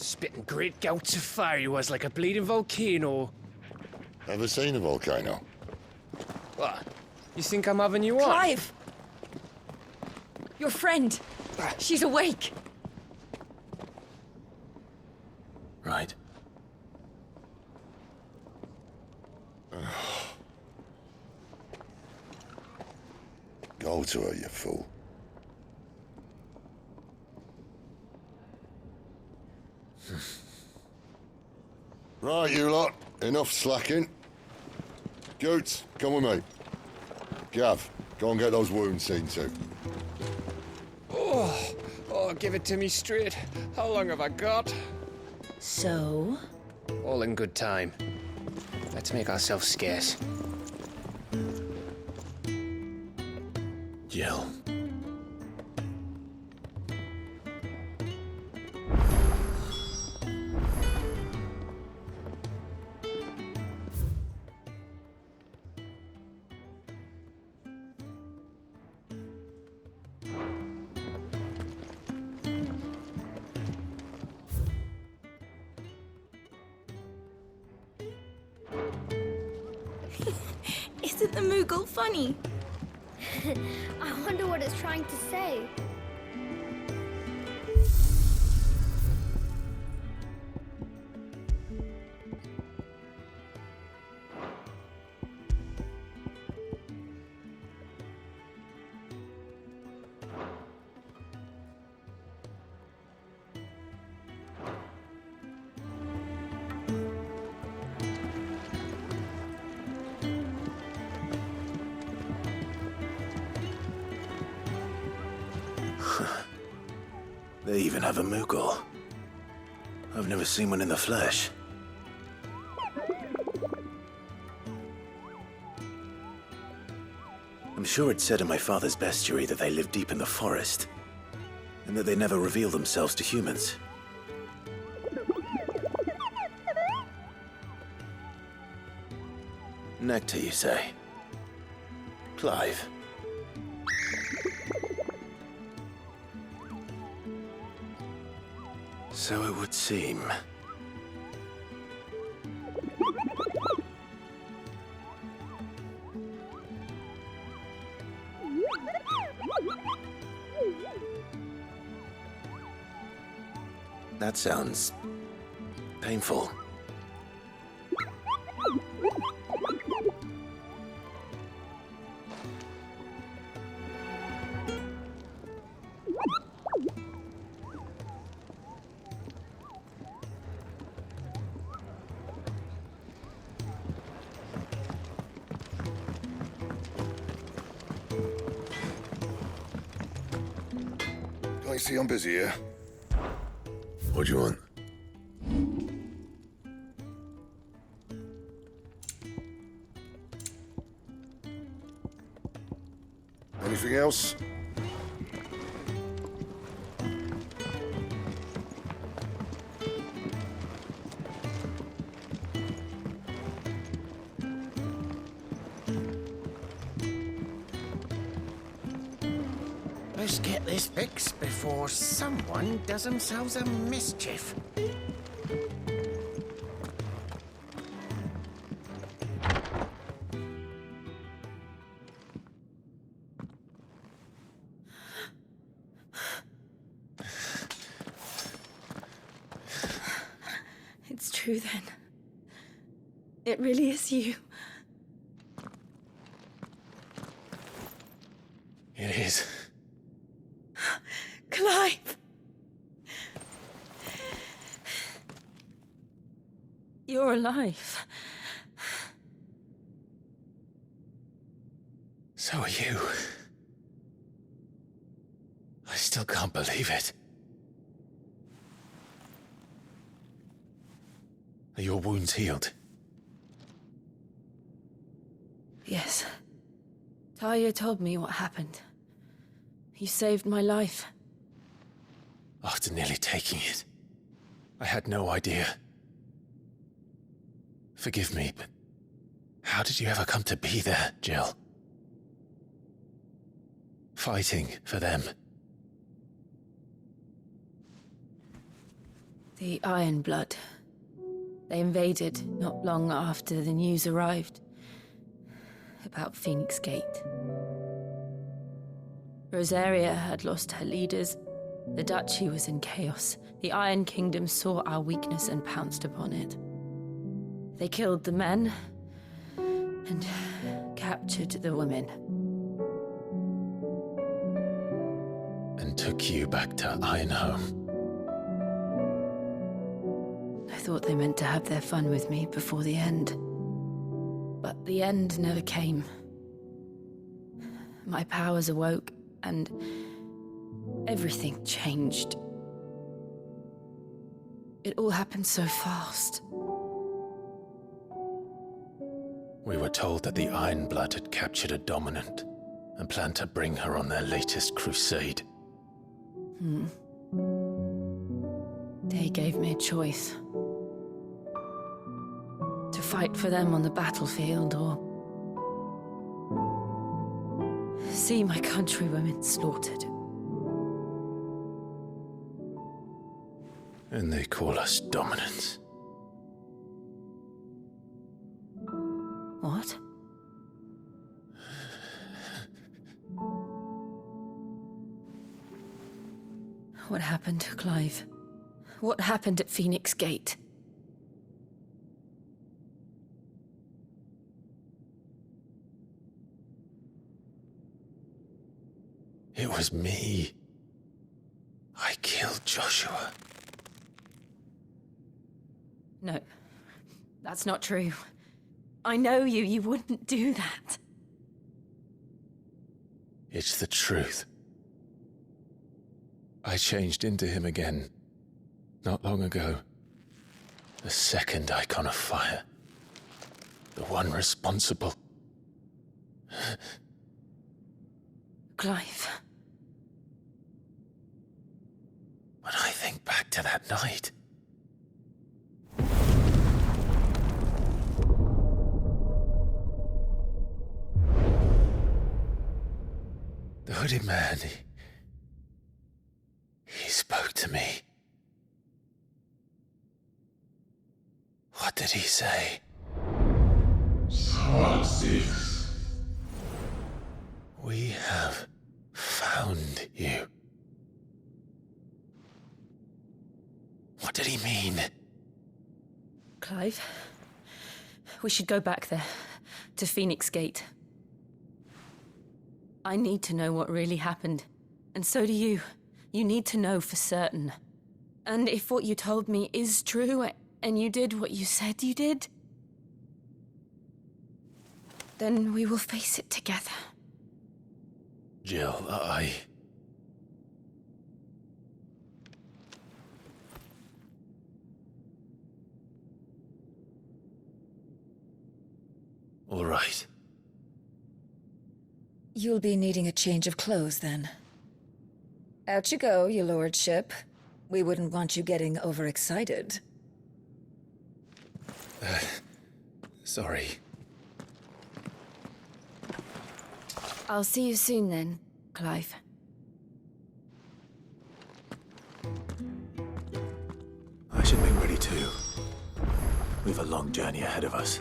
Spitting great gouts of fire he was like a bleeding volcano. Ever seen a volcano? What? You think I'm having you on? Clive! Your friend! She's awake! Right. Go to her, you fool. Right, you lot. Enough slacking. Goots, come with me. Gav, go and get those wounds seen to. Oh, give it to me straight. How long have I got? So? All in good time. Let's make ourselves scarce. Jill. Isn't the Moogle funny? I wonder what it's trying to say. They even have a Moogle. I've never seen one in the flesh. I'm sure it said in my father's bestiary that they live deep in the forest, and that they never reveal themselves to humans. Nectar, you say? Clive. So it would seem. That sounds painful. I see I'm busy here. What do you want? Anything else? Let's get this fixed before someone does themselves a mischief. It's true then. It really is you. It is. Clive! You're alive. So are you. I still can't believe it. Are your wounds healed? Yes. Talia told me what happened. You saved my life. After nearly taking it, I had no idea. Forgive me, but how did you ever come to be there, Jill? Fighting for them. The Iron Blood. They invaded not long after the news arrived about Phoenix Gate. Rosaria had lost her leaders. The Duchy was in chaos. The Iron Kingdom saw our weakness and pounced upon it. They killed the men and captured the women. And took you back to Ironhome. I thought they meant to have their fun with me before the end. But the end never came. My powers awoke, and everything changed. It all happened so fast. We were told that the Iron Blood had captured a dominant and planned to bring her on their latest crusade. They gave me a choice. To fight for them on the battlefield, or see my countrywomen slaughtered. And they call us dominants. What? What happened, Clive? What happened at Phoenix Gate? It was me. I killed Joshua. No, that's not true. I know you. You wouldn't do that. It's the truth. I changed into him again, not long ago. The second icon of fire. The one responsible. Clive. When I think back to that night... The hooded man, he spoke to me. What did he say? We have found you. What did he mean? Clive, we should go back there, to Phoenix Gate. I need to know what really happened. And so do you. You need to know for certain. And if what you told me is true, and you did what you said you did, then we will face it together. Jill, All right. You'll be needing a change of clothes, then. Out you go, your lordship. We wouldn't want you getting overexcited. Sorry. I'll see you soon then, Clive. I should be ready too. We've a long journey ahead of us.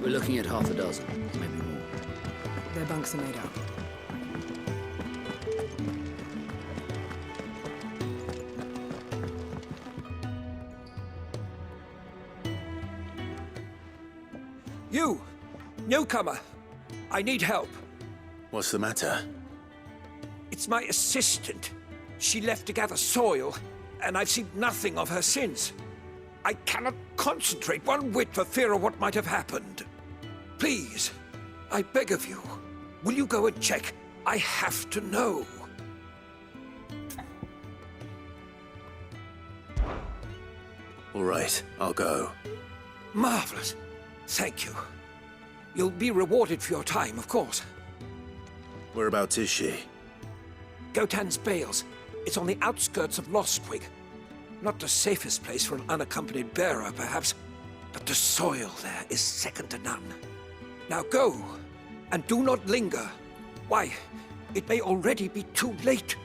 We're looking at half a dozen, maybe more. Their bunks are made up. You! Newcomer! I need help. What's the matter? It's my assistant. She left to gather soil, and I've seen nothing of her since. I cannot concentrate one whit for fear of what might have happened. Please, I beg of you, will you go and check? I have to know. All right, I'll go. Marvelous. Thank you. You'll be rewarded for your time, of course. Whereabouts is she? Gotan's Bales. It's on the outskirts of Lostwig. Not the safest place for an unaccompanied bearer, perhaps, but the soil there is second to none. Now go, and do not linger. Why, it may already be too late.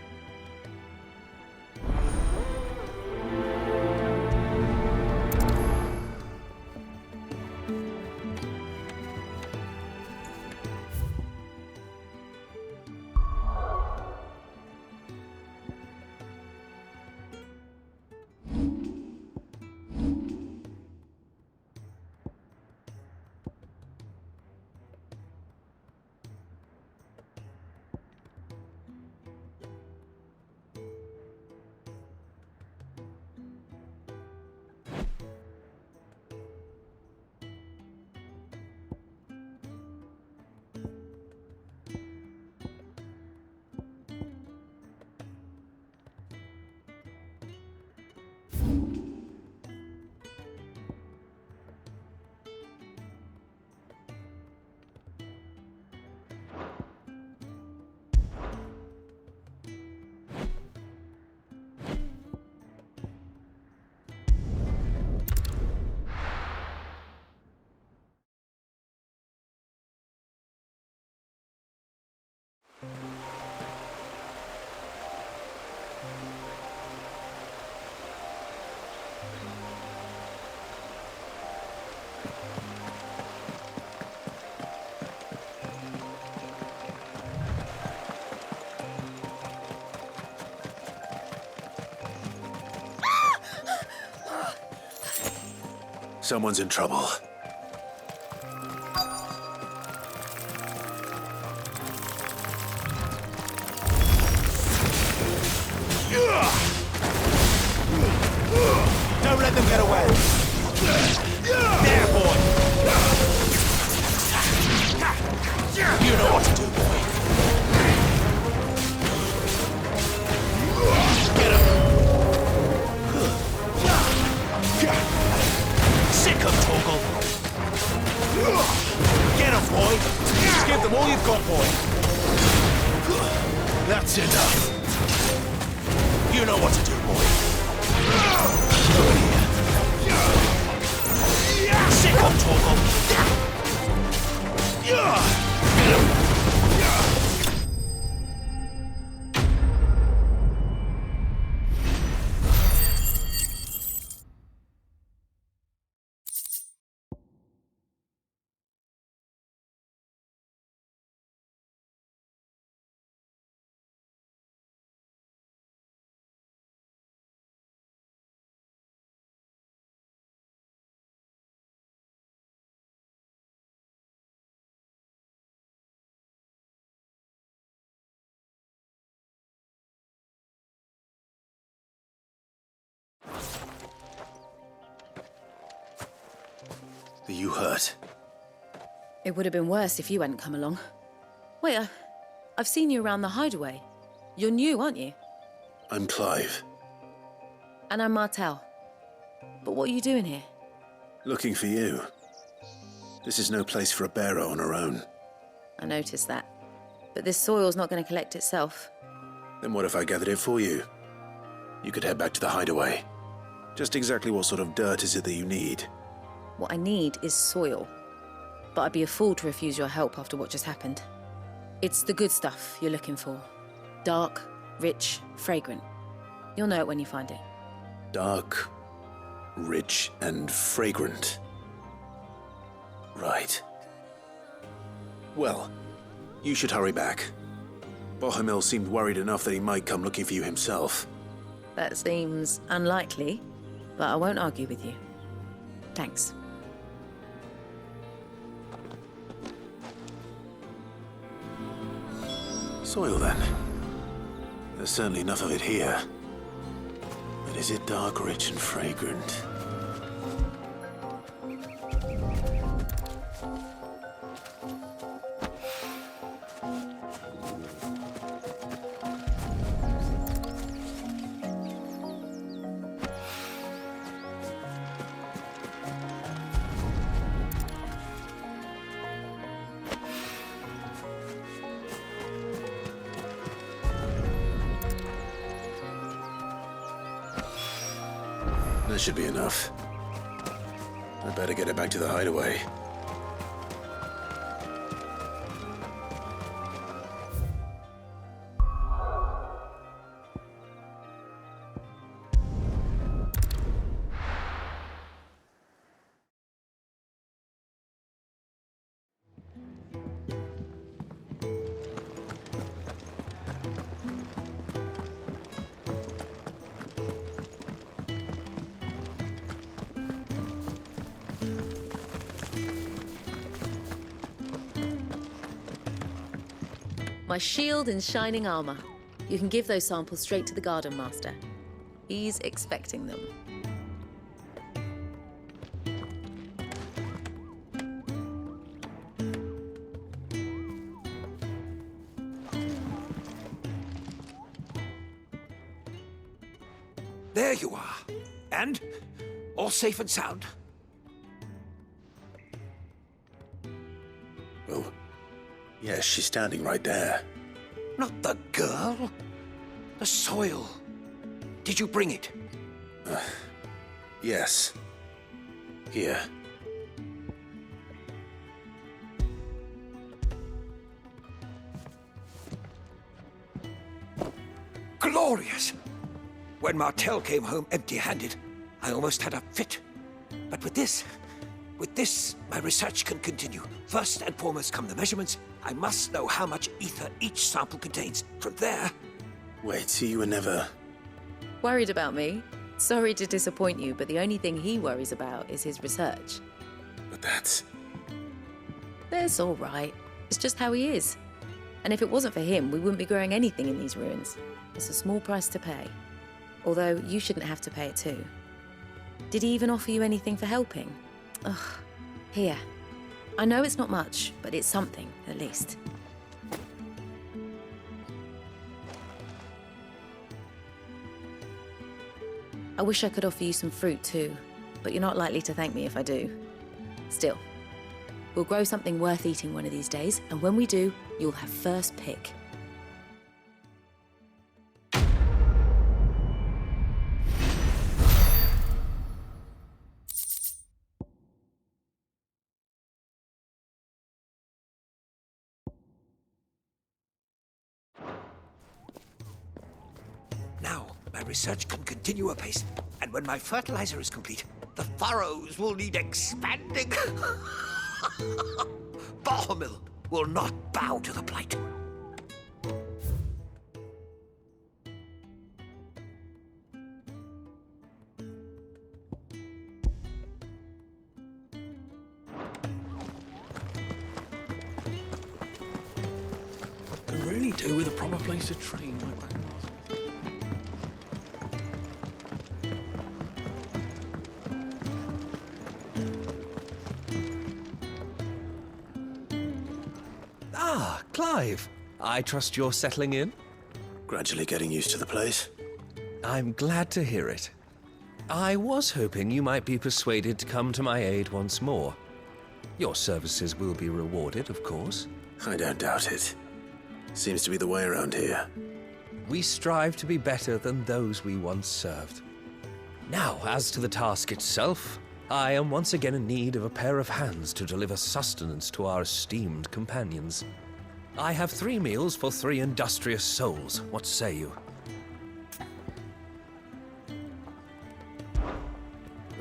Someone's in trouble. Don't let them get away. There, boy. You know what to do, boy. Get him. Sick of Torgal. Get him, boy. Just give them all you've got, boy. That's enough. You know what to do, boy. Sick of Torgal. Get him. Are you hurt? It would have been worse if you hadn't come along. Wait, I've seen you around the hideaway. You're new, aren't you? I'm Clive. And I'm Martel. But what are you doing here? Looking for you. This is no place for a bearer on her own. I noticed that. But this soil's not going to collect itself. Then what if I gathered it for you? You could head back to the hideaway. Just exactly what sort of dirt is it that you need? What I need is soil. But I'd be a fool to refuse your help after what just happened. It's the good stuff you're looking for. Dark, rich, fragrant. You'll know it when you find it. Dark, rich, and fragrant. Right. Well, you should hurry back. Bohemil seemed worried enough that he might come looking for you himself. That seems unlikely, but I won't argue with you. Thanks. Soil, then. There's certainly enough of it here. But is it dark, rich, and fragrant? That should be enough. I'd better get it back to the hideaway. My shield and shining armor. You can give those samples straight to the Garden Master. He's expecting them. There you are. And all safe and sound. Well, yes, she's standing right there. Not the girl. The soil. Did you bring it? Yes. Here. Glorious! When Martel came home empty-handed, I almost had a fit. But with this, my research can continue. First and foremost come the measurements. I must know how much ether each sample contains. From there... Wait, so you were never... Worried about me? Sorry to disappoint you, but the only thing he worries about is his research. But that's all right. It's just how he is. And if it wasn't for him, we wouldn't be growing anything in these ruins. It's a small price to pay. Although, you shouldn't have to pay it too. Did he even offer you anything for helping? Ugh. Here. I know it's not much, but it's something, at least. I wish I could offer you some fruit too, but you're not likely to thank me if I do. Still, we'll grow something worth eating one of these days, and when we do, you'll have first pick. Now, my research can continue apace. And when my fertilizer is complete, the furrows will need expanding. Bohemil will not bow to the plight. Could really do with a proper place to train. Ah, Clive. I trust you're settling in? Gradually getting used to the place. I'm glad to hear it. I was hoping you might be persuaded to come to my aid once more. Your services will be rewarded, of course. I don't doubt it. Seems to be the way around here. We strive to be better than those we once served. Now, as to the task itself, I am once again in need of a pair of hands to deliver sustenance to our esteemed companions. I have 3 meals for 3 industrious souls. What say you?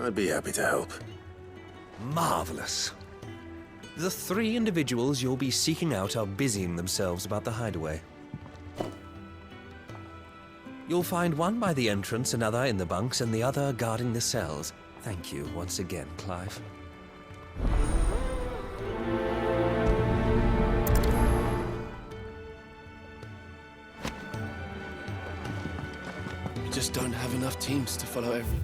I'd be happy to help. Marvelous. The 3 individuals you'll be seeking out are busying themselves about the hideaway. You'll find one by the entrance, another in the bunks, and the other guarding the cells. Thank you once again, Clive. We just don't have have enough teams to follow every...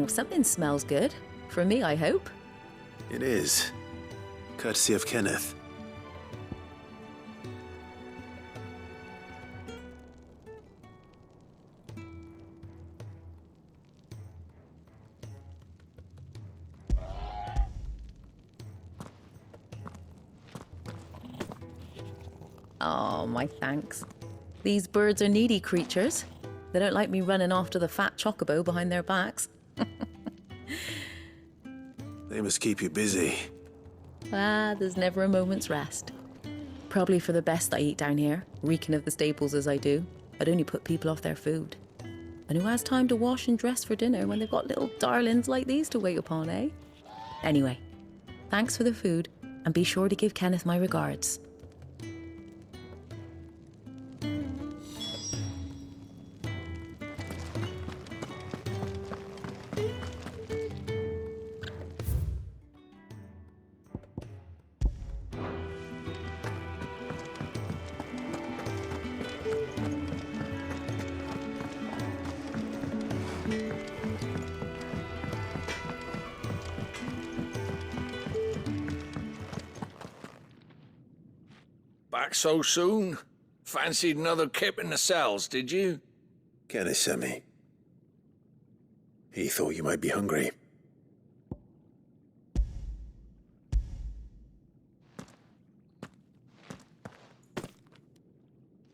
Something smells good. For me, I hope. It is. Courtesy of Kenneth. Oh, my thanks. These birds are needy creatures. They don't like me running after the fat chocobo behind their backs. They must keep you busy. There's never a moment's rest. Probably for the best I eat down here, reeking of the staples as I do. I'd only put people off their food. And who has time to wash and dress for dinner when they've got little darlings like these to wait upon, eh? Anyway, thanks for the food, and be sure to give Kenneth my regards. Back so soon? Fancied another kip in the cells, did you? Kenneth sent me. He thought you might be hungry.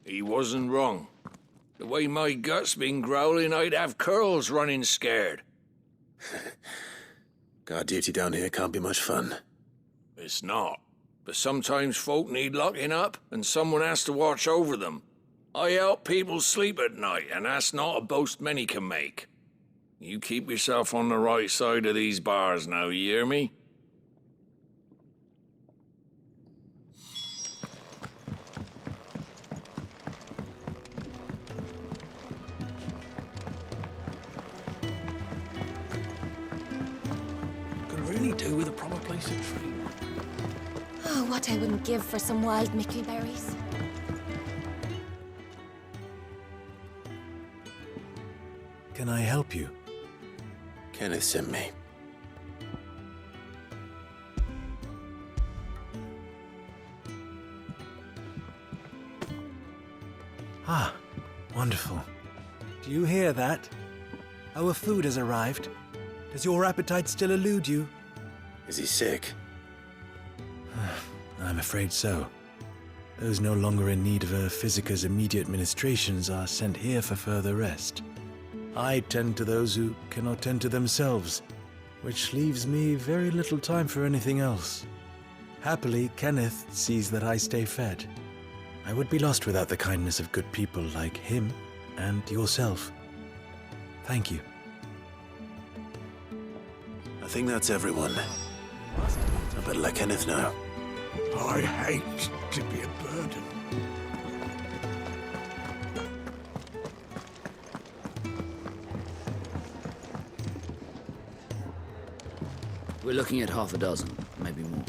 He wasn't wrong. The way my gut's been growling, I'd have curls running scared. Guard duty down here can't be much fun. It's not. But sometimes folk need locking up, and someone has to watch over them. I help people sleep at night, and that's not a boast many can make. You keep yourself on the right side of these bars now, you hear me? Could really do with a proper place to train. Oh, what I wouldn't give for some wild Mickey berries. Can I help you? Kenneth sent me. Ah, wonderful. Do you hear that? Our food has arrived. Does your appetite still elude you? Is he sick? I'm afraid so. Those no longer in need of a Physica's immediate ministrations are sent here for further rest. I tend to those who cannot tend to themselves, which leaves me very little time for anything else. Happily, Kenneth sees that I stay fed. I would be lost without the kindness of good people like him and yourself. Thank you. I think that's everyone. I better let Kenneth know. I hate to be a burden. We're looking at half a dozen, maybe more.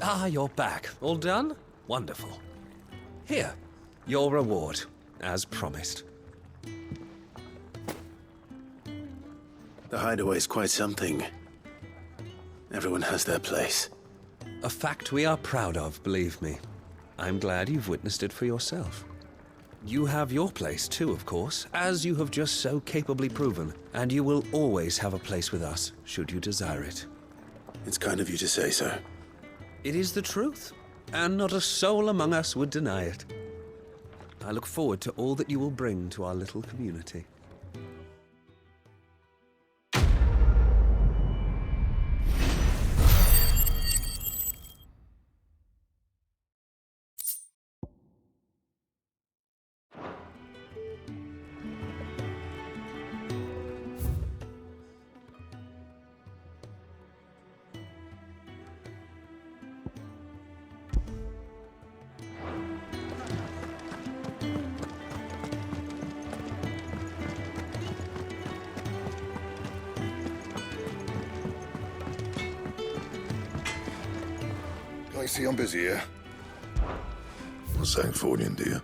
Ah, you're back. All done? Wonderful. Here, your reward, as promised. The hideaway's quite something. Everyone has their place. A fact we are proud of, believe me. I'm glad you've witnessed it for yourself. You have your place too, of course, as you have just so capably proven, and you will always have a place with us, should you desire it. It's kind of you to say so. It is the truth, and not a soul among us would deny it. I look forward to all that you will bring to our little community. I see I'm busy here. What's saying Fornian, do you?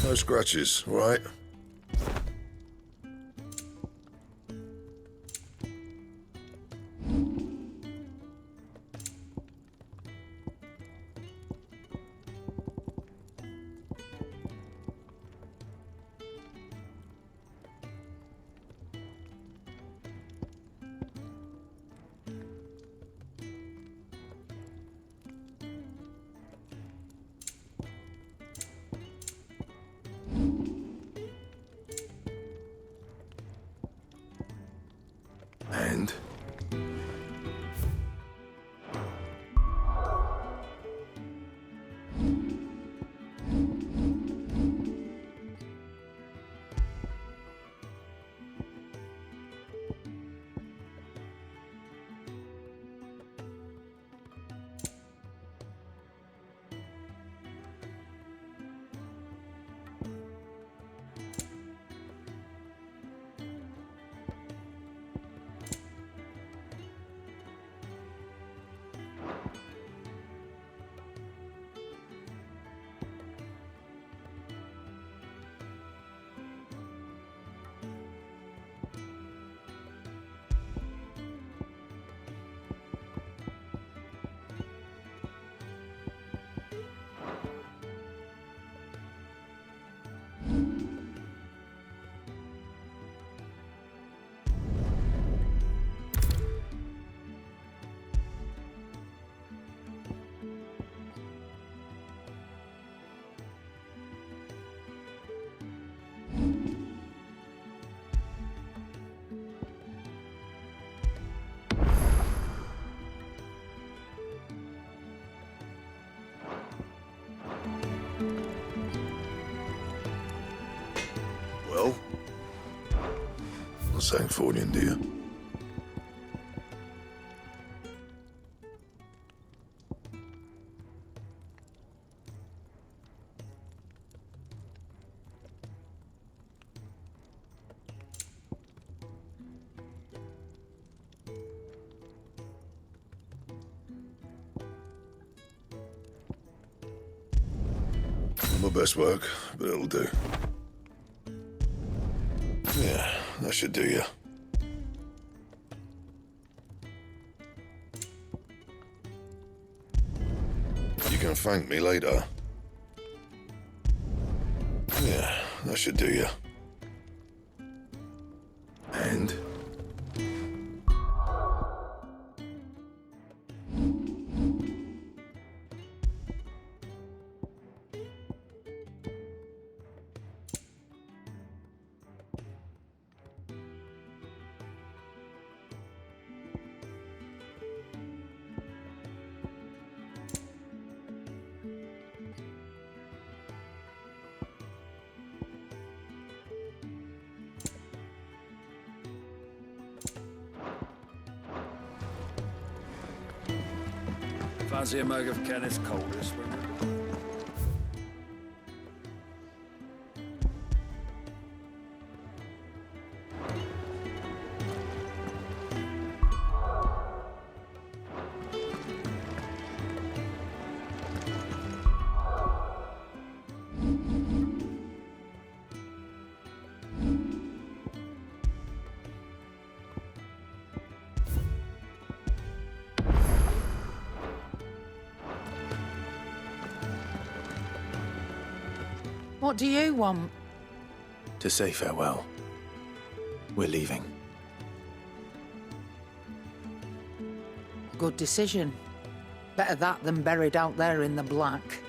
No scratches, all right? And? Well? Not saying Fornian, do you? My best work, but it'll do. Yeah, that should do you. You can thank me later. Yeah, that should do you. And? Fancy a mug of Kenneth's coldest? What do you want? To say farewell. We're leaving. Good decision. Better that than buried out there in the black.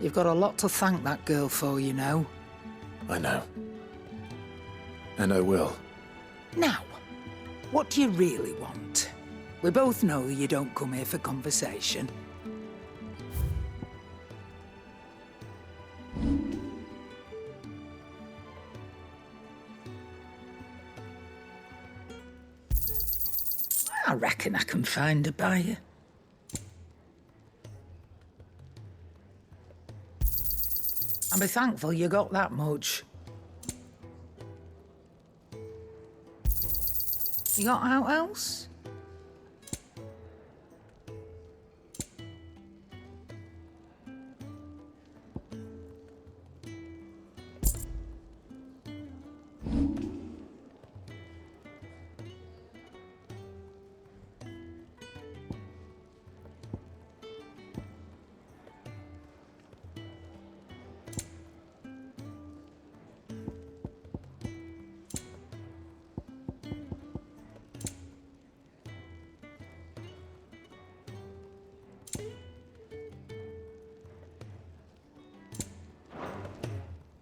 You've got a lot to thank that girl for, you know. I know. And I will. Now, what do you really want? We both know you don't come here for conversation. I reckon I can find a buyer. And be thankful you got that much. You got out else?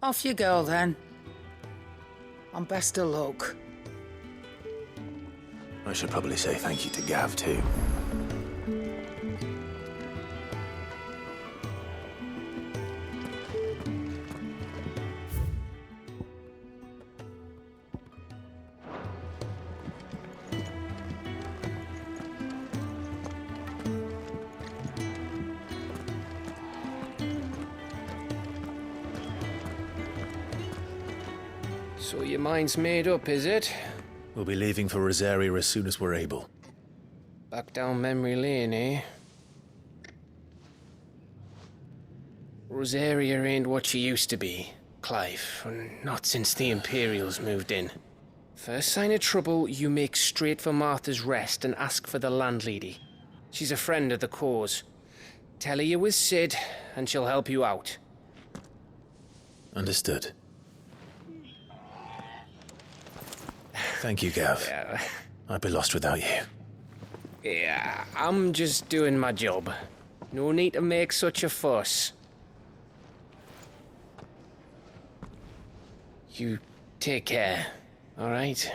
Off you go, then. And best of luck. I should probably say thank you to Gav, too. So your mind's made up, is it? We'll be leaving for Rosaria as soon as we're able. Back down memory lane, eh? Rosaria ain't what she used to be, Clive. Not since the Imperials moved in. First sign of trouble, you make straight for Martha's Rest and ask for the landlady. She's a friend of the cause. Tell her you was Sid, and she'll help you out. Understood. Thank you, Gav. Yeah. I'd be lost without you. Yeah, I'm just doing my job. No need to make such a fuss. You take care, all right?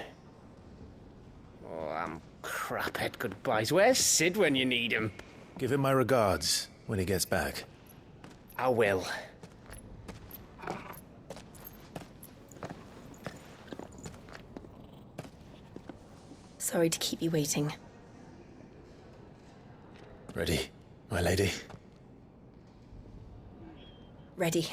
Oh, I'm crap at goodbyes. Where's Sid when you need him? Give him my regards when he gets back. I will. Sorry to keep you waiting. Ready, my lady? Ready.